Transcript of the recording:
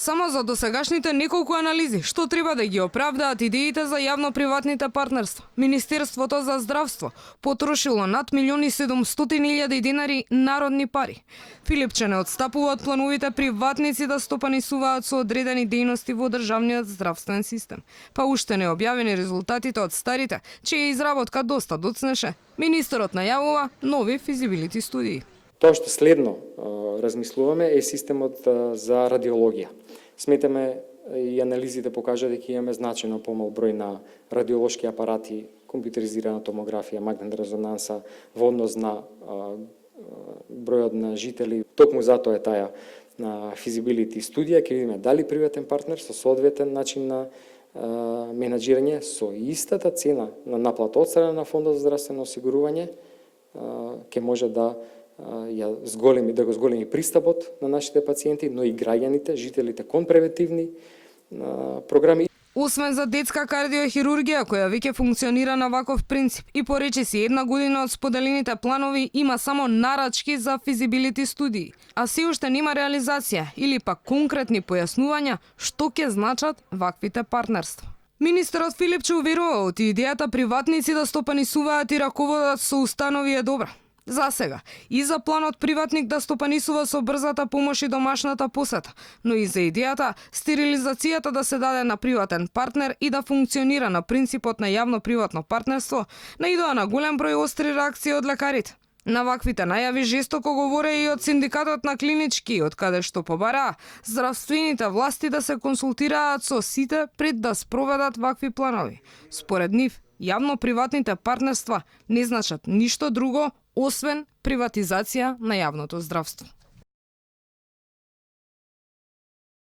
Само за досегашните неколку анализи, што треба да ги оправдаат идеите за јавно-приватните партнерства. Министерството за здравство потрошило над 1.700.000 денари народни пари. Филипче не отстапува од плановите приватници да стопанисуваат со одредени дејности во државниот здравствен систем. Па уште не објавени резултатите од старите, чија изработка доста доцнеше. Министерот најавува нови физибилити студии. Тоа што следно размислуваме е системот за радиологија. Сметаме и анализите покажа дека имаме значајно помал број на радиолошки апарати, компјутеризирана томографија, магнетна резонанса во однос на бројот на жители. Токму затоа е таа физибилити студија, ќе видиме дали приватен партнер со соодветен начин на менаџирање со истата цена на наплата од страна на Фондот за здравствено осигурување ќе може да го зголеми пристапот на нашите пациенти, но и граѓаните, жителите кон превентивни програми. Освен за детска кардиохирургија, која веќе функционира на ваков принцип, и поречиси 1 година од споделените планови има само нарачки за физибилити студии, а се уште нема реализација или пак конкретни појаснувања што ќе значат ваквите партнерства. Министерот Филипче уверува од идејата приватници да стопанисуваат и раководат со установи е добра. За сега, и за планот приватник да стопанисува со брзата помош и домашната посета, но и за идејата стерилизацијата да се даде на приватен партнер и да функционира на принципот на јавно-приватно партнерство, наидоа на голем број остри реакции од лекарите. На ваквите најави жестоко говоре и од синдикатот на клинички, од каде што побараа здравствените власти да се консултираат со сите пред да спроведат вакви планови. Според нив, јавно-приватните партнерства не значат ништо друго освен приватизација на јавното здравство.